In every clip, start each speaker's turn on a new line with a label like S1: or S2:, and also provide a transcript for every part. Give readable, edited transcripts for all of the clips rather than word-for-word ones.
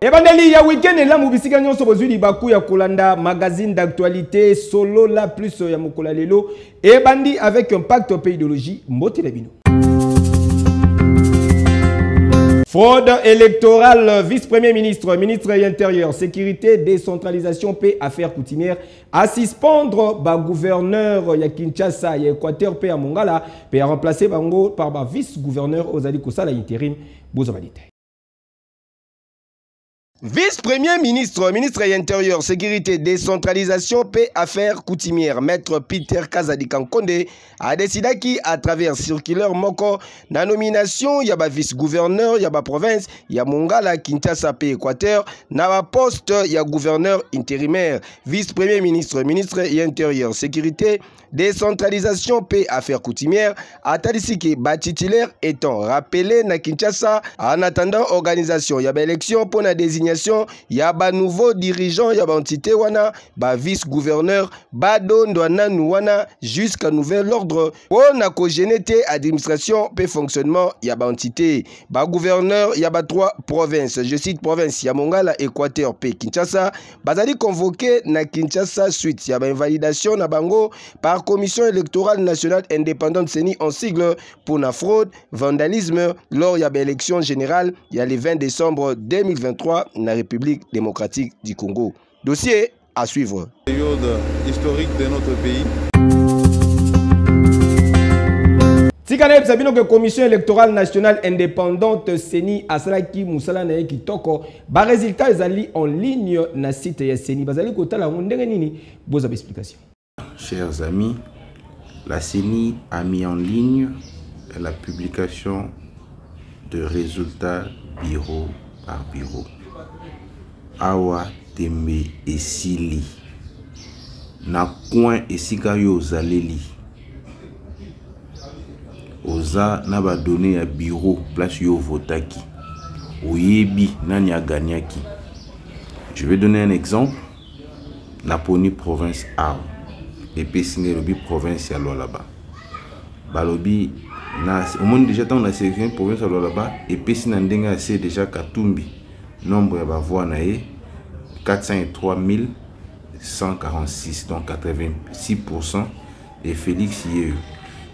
S1: Ebandeli ya week-end et la mubisika nyonso bozuli baku ya kolanda magazine d'actualité solo la plus ya mukola lelo ebandi avec un pacte au pays idéologie mbote lebino. Fraude électorale, vice-premier ministre, ministre de l'Intérieur, sécurité, décentralisation, paix, affaires coutumières, à suspendre ba gouverneur ya Kinshasa, ya Équateur, paix à Mongala, paix à remplacer bango par ba vice-gouverneur aux Kosala intérim, Bozobalite. Vice-premier ministre, ministre de l'Intérieur, sécurité, décentralisation, paix, affaires coutumières, maître Peter Kazadi-Kankonde a décidé qui, à travers circulaire Moko, la nomination, il y a vice-gouverneur, il y a province, il y a Mongala, Kinshasa, paix, Équateur, na poste, il y a gouverneur intérimaire, vice-premier ministre, ministre de l'Intérieur, sécurité, décentralisation, paix, affaires coutumières, a talisiki, titulaire étant rappelé na Kinshasa, en attendant organisation, il y a élection pour la désignation. Il y a un nouveau dirigeant, il y a une entité, un vice-gouverneur, wana jusqu'à nouvel ordre. On a cogénété administration et fonctionnement, il y a une entité. Gouverneur, il y a 3 provinces. Je cite province, il y a Mongala, Équateur, P. Kinshasa. Bazali convoqué na Kinshasa suite. Il y a une validation na bango par Commission électorale nationale indépendante CENI en sigle pour la fraude, vandalisme. Lors il y a une élection générale, il y a le 20 décembre 2023. La République démocratique du Congo. Dossier à suivre.
S2: Période historique de notre pays.
S1: Tikaneb Sabino que Commission électorale nationale indépendante CENI Asalaki Moussala na Kitoko ba résultat ezali en ligne na site ya CENI bazali kotala ndenge nini boza explication.
S3: Chers amis, la CENI a mis en ligne la publication de résultats bureau par bureau. Awa tembe esili na coin esika yo zaleli oza na ba donné ya bureau place yo votaki oyebi nani a gagnaki. Je vais donner un exemple. Naponi province A et Pessinge lobi province ya Lualaba balobi na au monde déjà tant la sélection province ya Lualaba et Pessinge ndenga c'est déjà Katumbi nombre ya ba voix na 403 146, donc 86%, et Félix Yeu.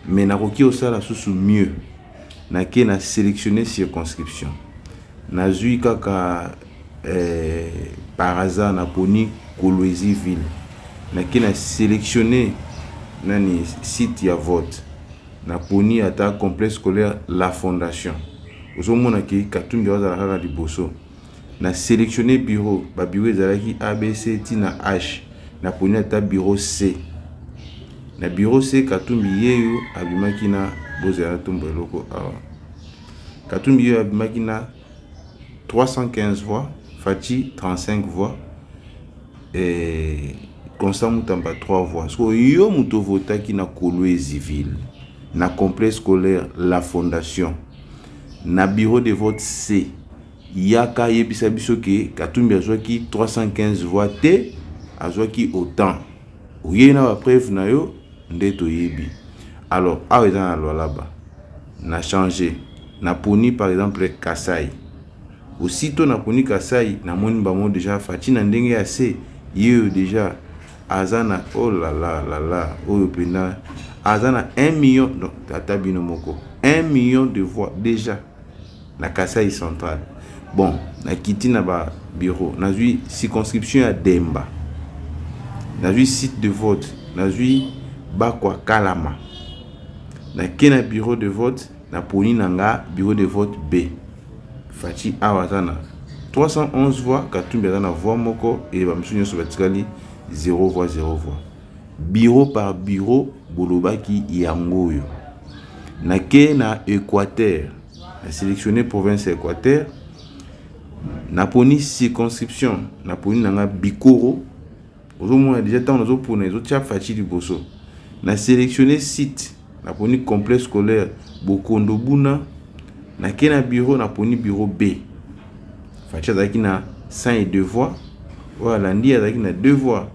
S3: Mais naroki osala sous mieux. Nake na sélectionné circonscription. Na zui kaka par hasard na poni Kolwezi ville. Nake na sélectionné nani site ya vote. Na poni ata complexe scolaire La Fondation. Ozomona ki Katumbi ozala kaka liboso. Na sélectionné bureau, ba bureau ezalaki ABC tina H, na poni ata bureau C. Na bureau C Katumbi yeyo abimaki na bozela tombo loko awa. Katumbi yeyo abimaki na 315 voix, Fati 35 voix et Constant Mutamba 3 voix. So yo muto votaki na Kolwezi ville, na complexe scolaire La Fondation, na bureau de vote C. Yaka yebisa biso ke Katumbi azwaki 315 voix te azwaki autant. Oye na preuve na yo ndeto yebi. Alors aweza na Lualaba na changé na poni par exemple Kasai. Aussitôt na poni Kasai na moni bamo déjà Fati na ndenge ya C yeux déjà azana oh là là oyo pena azana 1 million donc tata binomoko 1 million de voix déjà na Kasai central. Bon, na kiti na ba bureau, na zui circonscription à Demba. Na zui site de vote, na zui Bakwa Kalama. Na kena bureau de vote, na poni nanga bureau de vote B. Fati awazana 311 voix, Katumbi azana voix moko et ba msunyo so batikali 0 voix 0 voix. Bureau par bureau bolobaki yango yo. Na ke na Équateur, na sélectionné province Équateur, na poni circonscription, na poni nanga Bikoro. Aujourd'hui déjà tant nous pour les autres fachi du bosso. Na sélectionné site, na poni complexe scolaire Bokondo Buna, na ke na bureau na poni bureau B. Fachi daki na 102 voix. Voilà, ndi daki na 2 voix.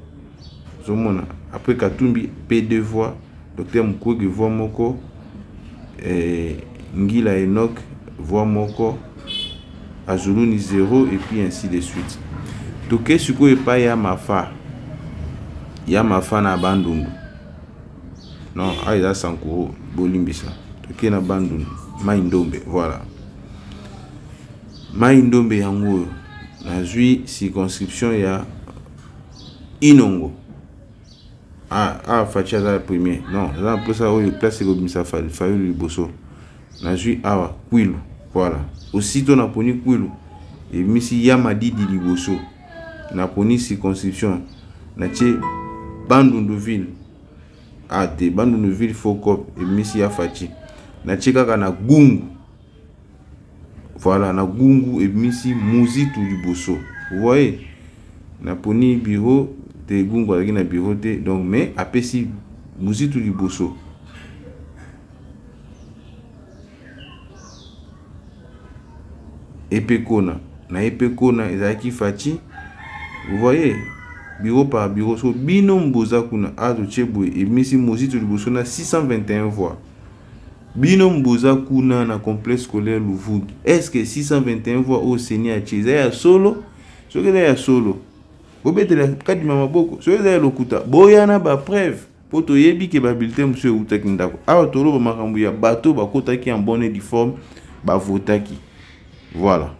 S3: Zomona après Katumbi P2 voix, docteur Mukwege voix moko, Ngila Enoch voix moko, Azuluni 0 et puis ainsi de suite. Toke suko e pa ya mafa na bandundu. Non, aïda Sankuro bolimbisa. Toke na bandundu, Maindombe, voilà. Maindombe yango na zui circonscription ya Inongo. Fatia za premier. Non, là pour ça il place comme ça fallu le bosso. Na jui awa Kwilu. Voilà. Aussitôt na poni Kwilu et misi Yamadi di Liboso. Na poni circonscription. Na che Bandunduville. Te Bandunduville Fokop et misi Yafachi. Na che kaka na Gungu. Voilà, na Gungu et misi Muzitu Liboso. Vous voyez? Na poni bureau te Gungu avec na bureau te donc mais après si Muzitu Liboso. Epekona na Epekona ezaki fachi. Vous voyez bureau par bureau so bino mboza kuna azo chebwe et misi Muzitu Liboso na 621 voix. Bino mboza kuna na complexe scolaire Louvoud. Est-ce que 621 voix au Seigneur Cheza ya solo? Ce que ya solo. Bobete la kadi mama boko. Ce que ya lokuta. Boyana ba preuve. Poto yebi ke ba bulletin monsieur utaki ndako. Awa tolo ba makambu ya bato ba kotaki en bonne et due forme ba votaki. Voilà.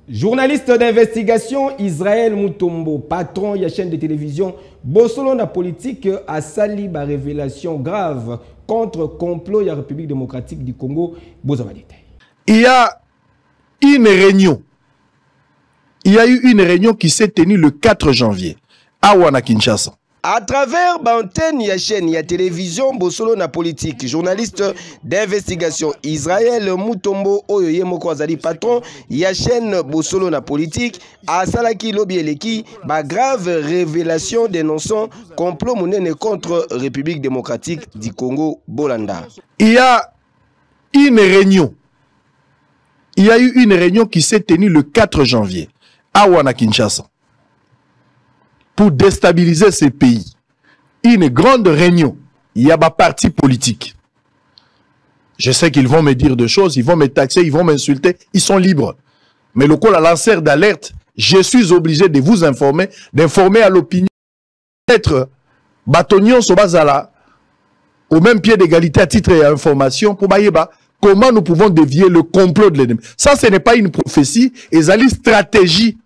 S1: Journaliste d'investigation Israël Mutombo, patron de la chaîne de télévision Bosolo na politique a sali ba révélation grave contre complot de la République démocratique du Congo.
S4: Il y a une réunion. Il y a eu une réunion qui s'est tenue le 4 janvier à Wana Kinshasa.
S1: À travers l'antenne ya chaîne ya télévision Bosolo na politique, journaliste d'investigation Israël Mutombo Oyoye Moko azali patron ya chaîne Bosolo na politique a salaki lobi eleki ba grave révélation dénonçant complot monene contre République démocratique du Congo Bolanda.
S4: Il y a une réunion. Il y a eu une réunion qui s'est tenue le 4 janvier à Wana Kinshasa pour déstabiliser ce pays. Une grande réunion. Il y a des partis politiques. Je sais qu'ils vont me dire des choses, ils vont me taxer, ils vont m'insulter. Ils sont libres. Mais le col à lanceur d'alerte, je suis obligé de vous informer, d'informer à l'opinion. Être bâtonnion Sobazala au même pied d'égalité à titre et à information pour Bayeba. Comment nous pouvons dévier le complot de l'ennemi? Ça, ce n'est pas une prophétie, et c'est une stratégie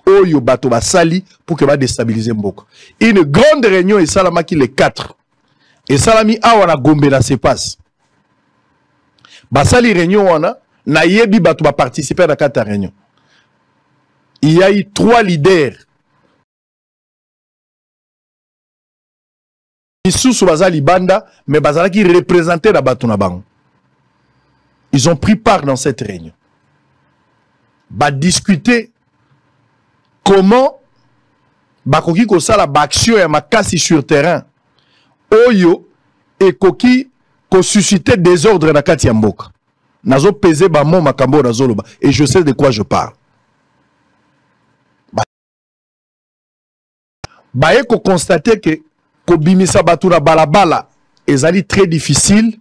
S4: Oyo bato basali pour que va déstabiliser Mboko. Une grande réunion et salamaki les 4. Et salami awana gombe na se passe. Basali réunion wana na yebi bato ba participer à la réunion. Il y a eu 3 leaders. Isusu bazali banda mais bazala qui représentait la bato na bango. Ils ont pris part dans cette réunion. Ba discuter comment bakoki ko sala baction ya makasi sur terrain oyo et koki ko susciter désordre na kati ya mboka nazo peser ba mo makambo na zoloba et je sais de quoi je parle ba ko constater que ko bimisa batu na balabala ezali très difficile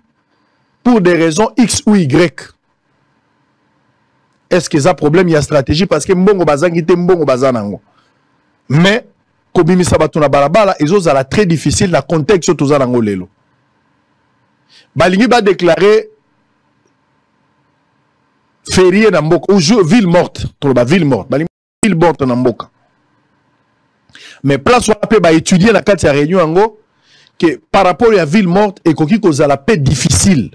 S4: pour des raisons X ou Y. Est-ce que ça problème, il y a stratégie parce que mbongo bazangi te mbongo bazanango. Mais kobimi sabatu na balabala ezo zala très difficile na contexte to zanango lelo. Balingi ba déclarer férié na mboka ou ville morte, to ba ville morte, balingi ville morte na mboka. Mais place wape ba étudier na kati ya réunion ango que par rapport à ville morte et koki ko zala paix difficile.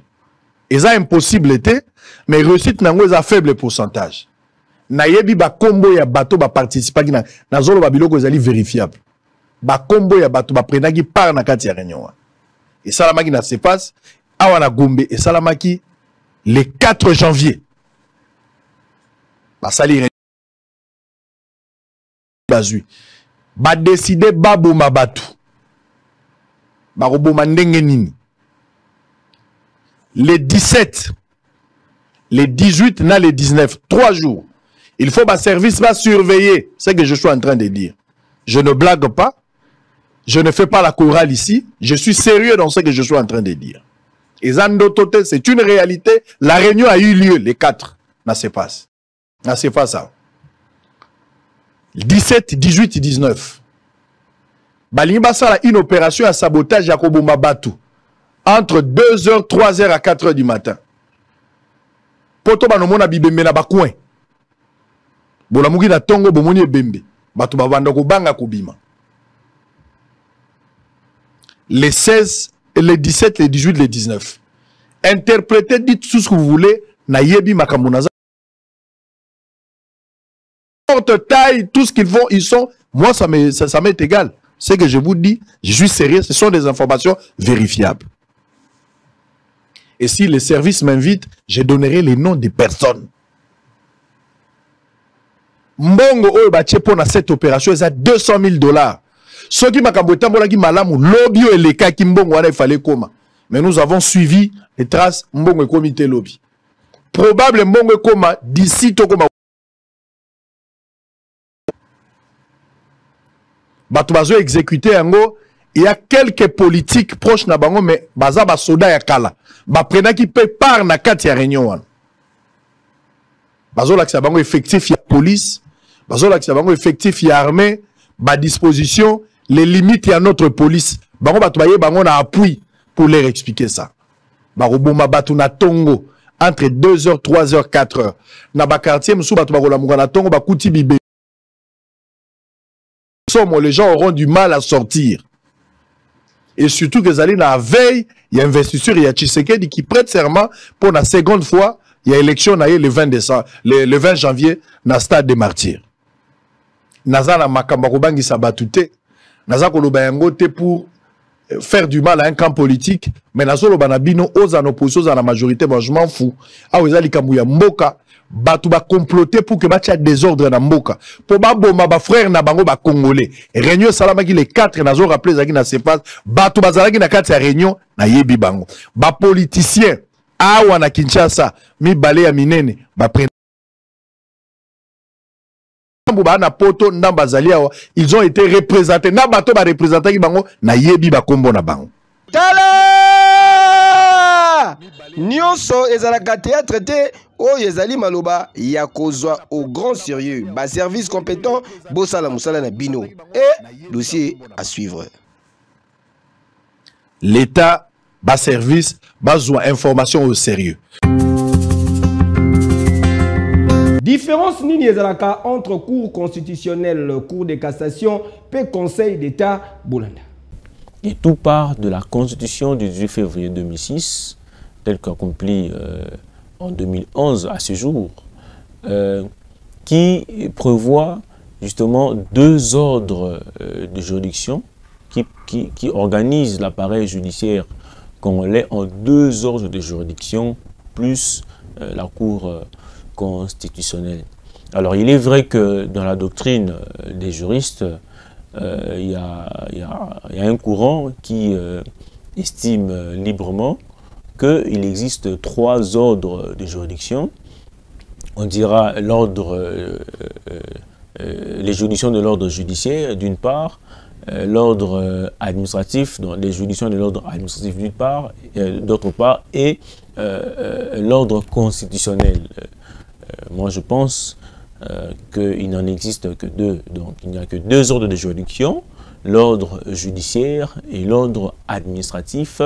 S4: Et ça impossible était, mais réussite n'a pas un faible pourcentage. nayebi ba kombo ya bato ba participa ki na zolo ba biloko ezali vérifiable. Ba kombo ya bato ba prenaki part na kati ya réunion. Et salamaki na sepas awa na Gombe et salamaki le 4 janvier. Ba sali bazui. Ba décider baboma batu. Ba roboma ndenge nini. Les 17, les 18, les 19, 3 jours. Il faut que service va surveiller ce que je suis en train de dire. Je ne blague pas. Je ne fais pas la chorale ici. Je suis sérieux dans ce que je suis en train de dire. Et Zandotote, c'est une réalité. La réunion a eu lieu, les 4. Ça se passe. Ça se passe ça. 17, 18, 19. Balimba Sala, une opération à sabotage à Kobomabatu. Entre 2h, 3h à 4h du matin. Poto banomona bibembe na bakouin. Bolamuki na tongo bomoni ebembe. Batu bavanda kobanga kobima. Les 16, les 17, les 18, les 19. Interprétez, dites tout ce que vous voulez. Na yebi makamunaza. Porte taille, tout ce qu'ils font, ils sont. Moi, ça m'est égal. Ce que je vous dis, je suis sérieux. Ce sont des informations vérifiables. Et si les services m'invitent, je donnerai les noms des personnes. Mbongo oyo batie pona cette opération, c'est à $200,000. Ceux qui m'akamboueta mbola ki malamu, lobby ou eleka ki mbongo wana il fallait koma. Mais nous avons suivi les traces mbongo comité lobby. Probable mbongo koma d'ici to koma. Bato bazo exécuté yango. Il y a quelques politiques proches na bango, mais baza ba soda ya kala. Ba prena qui peut par na kati ya réunion wana. Bazo la ki sa bango effectif ya police, bazo la ki sa bango effectif ya armée, ba disposition, les limites ya notre police. Bango bato baye bango na appui pour leur expliquer ça. Ba roboma batu na tongo entre 2h, 3h, 4h. Na ba quartier msou bato ba kolamuka na tongo ba kuti bibe. Les gens auront du mal à sortir. Et surtout que Zali na veille, il y a investiture, il y a Tshisekedi qui prête serment pour la seconde fois, il y a élection le 20 décembre, le 20 janvier, dans le stade des martyrs. Naza na makamba kobangi sabatute, naza koloba yango te pour faire du mal à un camp politique, mais nazo loba na bino aux en opposition à la majorité, moi je m'en fous. Ah oui, Zali kambuya mboka, batu ba comploter pour que batia désordre na mboka. Pour ba boma ba frère na bango ba congolais. Réunion salama ki les 4 nazo rappeler zaki na se passe, batu bazalaki na kati ya réunion na yebi bango. Ba politicien awa na Kinshasa, mi bale ya minene, ba prendre na poto ndamba zali awa, ils ont été représentés na bato ba représenter ki bango na yebi ba kombo na bango.
S1: Tala! Nyonso ezalaka théâtre te o ezali maloba ya kozwa au grand sérieux. Ba service compétent bosala musala na bino et dossier à suivre.
S4: L'État ba service bazwa information au sérieux.
S1: Différence nini ezalaka entre cour constitutionnelle, cour de cassation et conseil d'État Bolanda.
S5: Et tout part de la constitution du 18 février 2006, telle qu'accomplie en 2011 à ce jour, qui prévoit justement 2 ordres de juridiction qui organisent l'appareil judiciaire congolais en 2 ordres de juridiction plus la Cour constitutionnelle. Alors il est vrai que dans la doctrine des juristes, il y a un courant qui estime librement qu'il existe 3 ordres de juridiction. On dira l'ordre, les juridictions de l'ordre judiciaire d'une part, l'ordre administratif, donc les juridictions de l'ordre administratif d'une part, d'autre part, et l'ordre constitutionnel. Moi je pense qu'il n'en existe que 2, donc il n'y a que 2 ordres de juridiction, l'ordre judiciaire et l'ordre administratif,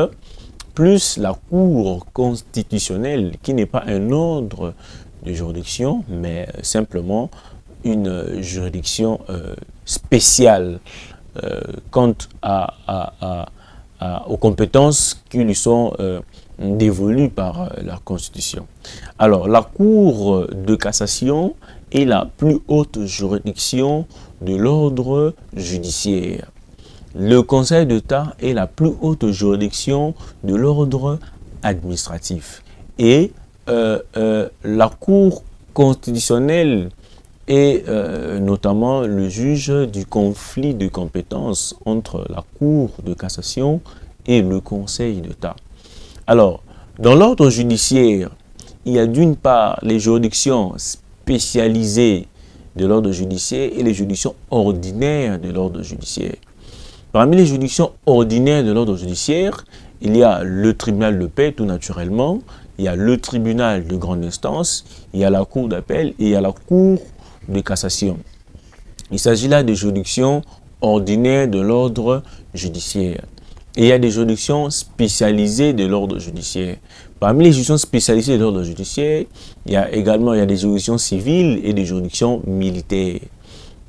S5: plus la Cour constitutionnelle, qui n'est pas un ordre de juridiction, mais simplement une juridiction spéciale quant aux compétences qui lui sont dévolues par la Constitution. Alors, la Cour de cassation est la plus haute juridiction de l'ordre judiciaire. Le Conseil d'État est la plus haute juridiction de l'ordre administratif. Et la Cour constitutionnelle est notamment le juge du conflit de compétences entre la Cour de cassation et le Conseil d'État. Alors, dans l'ordre judiciaire, il y a d'une part les juridictions spécialisées de l'ordre judiciaire et les juridictions ordinaires de l'ordre judiciaire. Parmi les juridictions ordinaires de l'ordre judiciaire, il y a le tribunal de paix, tout naturellement, il y a le tribunal de grande instance, il y a la cour d'appel et il y a la cour de cassation. Il s'agit là des juridictions ordinaires de l'ordre judiciaire. Et il y a des juridictions spécialisées de l'ordre judiciaire. Parmi les juridictions spécialisées de l'ordre judiciaire, il y a également des juridictions civiles et des juridictions militaires.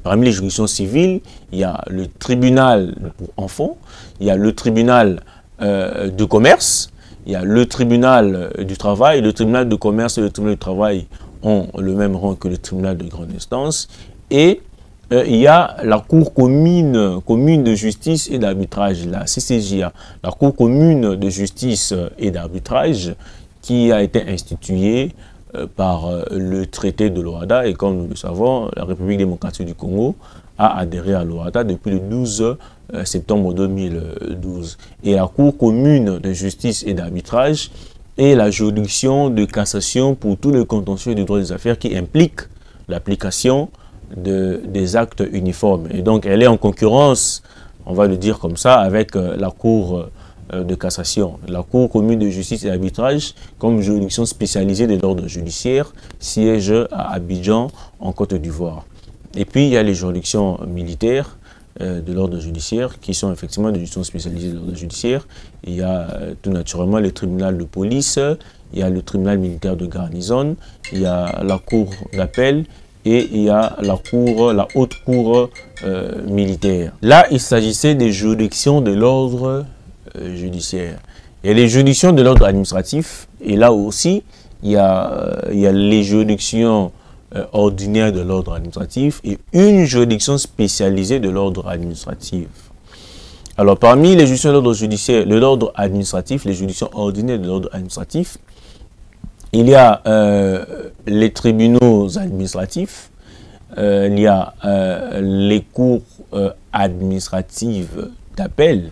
S5: Parmi les juridictions civiles, il y a le tribunal pour enfants, il y a le tribunal de commerce, il y a le tribunal du travail. Le tribunal de commerce et le tribunal du travail ont le même rang que le tribunal de grande instance. Et il y a la Cour commune de justice et d'arbitrage, la CCJA, la Cour commune de justice et d'arbitrage qui a été instituée par le traité de l'OHADA. Et comme nous le savons, la République démocratique du Congo a adhéré à l'OHADA depuis le 12 septembre 2012. Et la Cour commune de justice et d'arbitrage est la juridiction de cassation pour tous les contentieux du droit des affaires qui impliquent l'application des actes uniformes. Et donc, elle est en concurrence, on va le dire comme ça, avec la Cour de cassation. La Cour commune de justice et d'arbitrage, comme juridiction spécialisée de l'ordre judiciaire, siège à Abidjan, en Côte d'Ivoire. Et puis, il y a les juridictions militaires de l'ordre judiciaire, qui sont effectivement des juridictions spécialisées de l'ordre judiciaire. Il y a tout naturellement les tribunaux de police, il y a le tribunal militaire de garnison, il y a la cour d'appel et il y a la haute cour militaire. Là, il s'agissait des juridictions de l'ordre judiciaire. Il y a les juridictions de l'ordre administratif, et là aussi, il y a les juridictions ordinaires de l'ordre administratif et une juridiction spécialisée de l'ordre administratif. Alors, parmi les juridictions de l'ordre judiciaire, de l'ordre administratif, les juridictions ordinaires de l'ordre administratif, il y a les tribunaux administratifs, il y a les cours administratives d'appel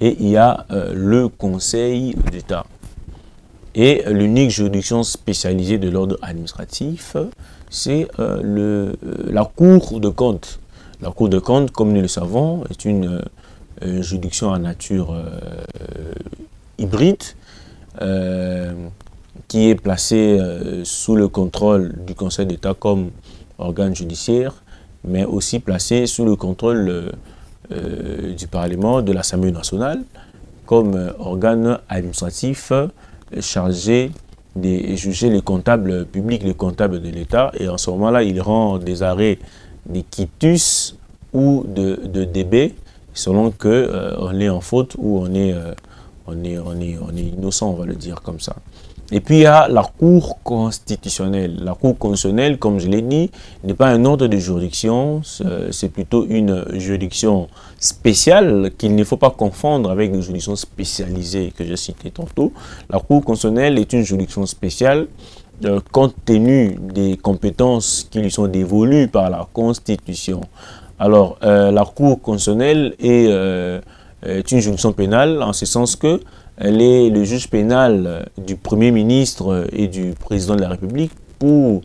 S5: et il y a le Conseil d'État. Et l'unique juridiction spécialisée de l'ordre administratif, c'est la Cour de compte. La Cour de compte, comme nous le savons, est une juridiction à nature hybride qui est placée sous le contrôle du Conseil d'État comme organe judiciaire, mais aussi placée sous le contrôle du Parlement, de l'Assemblée nationale, comme organe administratif chargé de juger les comptables publics, les comptables de l'État. Et en ce moment-là, il rend des arrêts de quitus ou de débet, selon qu'on est en faute ou on est innocent, on va le dire comme ça. Et puis il y a la Cour constitutionnelle. La Cour constitutionnelle, comme je l'ai dit, n'est pas un ordre de juridiction, c'est plutôt une juridiction spéciale qu'il ne faut pas confondre avec les juridictions spécialisées que j'ai citées tantôt. La Cour constitutionnelle est une juridiction spéciale compte tenu des compétences qui lui sont dévolues par la Constitution. Alors, la Cour constitutionnelle est une juridiction pénale en ce sens que elle est le juge pénal du Premier ministre et du Président de la République pour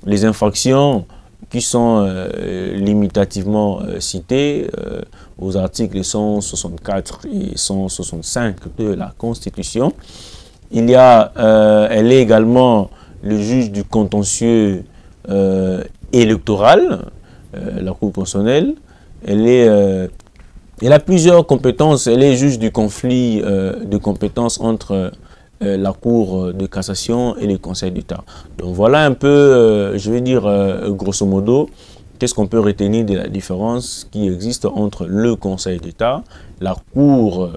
S5: les infractions qui sont limitativement citées aux articles 164 et 165 de la Constitution. Elle est également le juge du contentieux électoral, la Cour constitutionnelle. Elle a plusieurs compétences. Elle est juge du conflit de compétences entre la Cour de cassation et le Conseil d'État. Donc voilà un peu, je vais dire grosso modo, qu'est-ce qu'on peut retenir de la différence qui existe entre le Conseil d'État, la Cour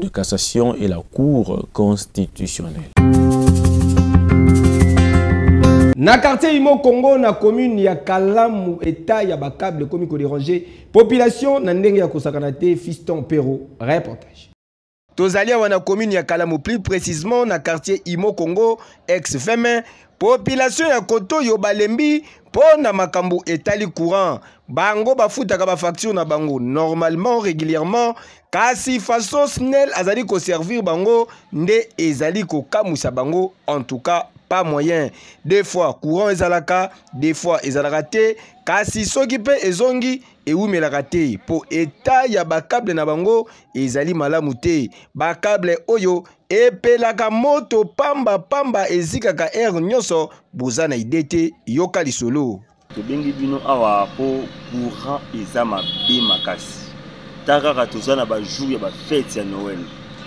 S5: de cassation et la Cour constitutionnelle.
S1: Na quartier Imo Congo na commune ya Kalamu état ya bakable komi ko déranger population na ndenge ya kosakana te Fiston Pero reportage. Tozalia wana commune ya Kalamu plus précisément na quartier Imo Congo ex-Femin population ya koto yo balembi pona makambu etali courant bango bafutaka ba facture na bango normalement régulièrement kasi façon SNEL azali ko servir bango nde ezali ko kamusa bango en tout cas pas moyen des fois courant ezalaka des fois ezalaka te kasi soki pe ezongi ewumelaka te po eta ya bakable na bango ezali malamu te bakable oyo epelaka moto pamba ezikaka air nyonso boza na ide te yoka lisolo
S6: tobengi bino awa po courant eza mabe makasi takaka toza na bajour ya bafete ya Noël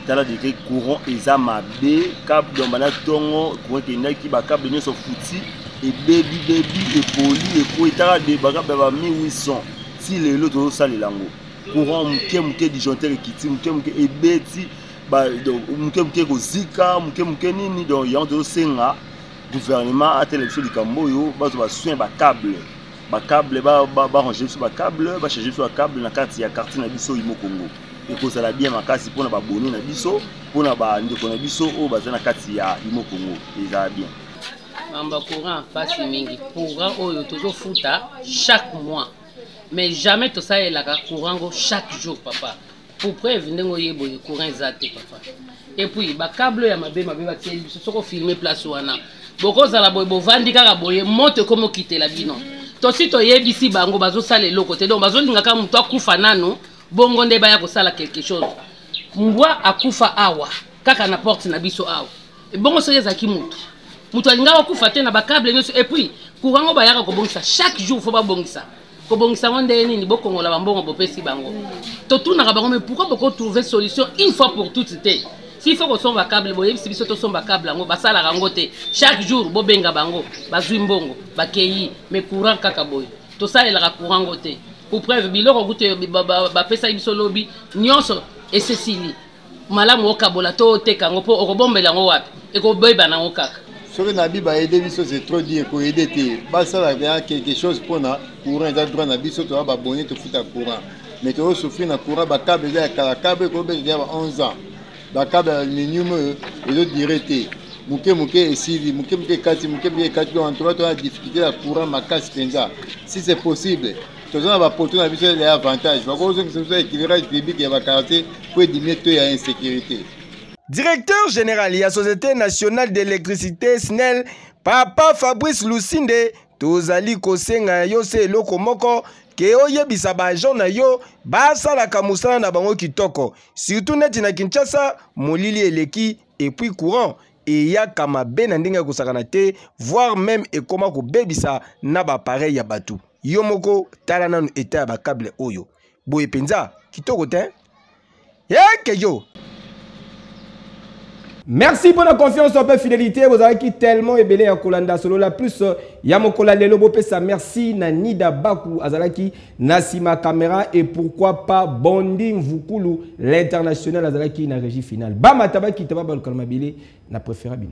S6: tala de courant eza mabe câble dombana tongo courant kendaki bakable nyonso futi ebebi epoli ekoitaka de bakable ba 1800 si lelo tozosalela yango courant muke disjoncteur ekiti muke ebeti muke kozika muke nini donc yango tozosenga gouvernement a télévision likambo oyo bazo basoin bakable ranger biso bakable bachange biso bakable na kati ya quartier na biso Imo Congo ekozala bien makasi mpona babone na biso mpona bandeko na biso oyo baza na kati ya Imo Congo ezala bien
S7: mamba courant pasi mingi courant oyo tozofuta chaque mois mais jamais tosalelaka courant go chaque jour papa pour preuve ndengo yebo courant ezate papa et puis bakable ya mabe batie biso soko filmer place wana bokozala boye bovandi kaka boye moto komo kitela bino tosi toyebisi bango bazosala eloko te donc bazolingaka mutu akufa nano bongo nde baya kosala quelque chose mbwa akufa awa kaka na porte na biso awa bongo soki ezalaki mutu alingaka akufa te na bakable nyonso et puis courant ngo bayaka kobongisa chaque jour fo babongisa kobongisa ngo nde nini bokongola bambongo bopesi bango totunaka bango mais pourquoi boko trouver solution une fois pour toutes te s'il faut que son câble boye si biso to son câble ngo basala rango te chaque jour bobenga bango bazwi mbongo bakeyi mais courant kaka boye to salela courant ngo te pour preuve biloko gute ba pesa biso lobi nyonso esesili malamu okabola to teka ngo po okobombela ngo wapi ekoboyeba nango kaka
S8: soki na biba aider biso c'est trop dire ko aider te basala quelque chose pona courant eza droit na biso to ba bonnet to futa courant mais to souffrir na courant ba câble ya kala câble ko be ya 11 ans ba câble aluminium ezo direte muke esili muke kati en trois to a difficulté la courant makasi penza si c'est possible toza ba poto na biso les avantages ba ko zo que éclairage public ya ba quartier pour diminuer to ya insécurité.
S1: Directeur général de la Société nationale d'électricité SNEL, Papa Fabrice Lucinde, tozali kosenga yo se eloko moko ke oyebisa baagent na yo basalaka mosala na bango kitoko surtout neti na Kinshasa molili eleki et puis courant eyaka mabe na ndenge ya kosakana te voire même ekoma kobebisa na bapareil ya batu yo moko tala nanu eta ya bakable oyo boye penza kitoko te yeke yo. Merci pour la confiance et la fidélité. Vous avez qui tellement ébélé à Kolanda solo la plus Yamokola Lelo Bopesa. Merci Nanida Baku Azalaki Nasima Caméra et pourquoi pas Bonding Vukulu l'international Azalaki na régie finale. Bama Tabaki Tababa Kalmabile na préférable.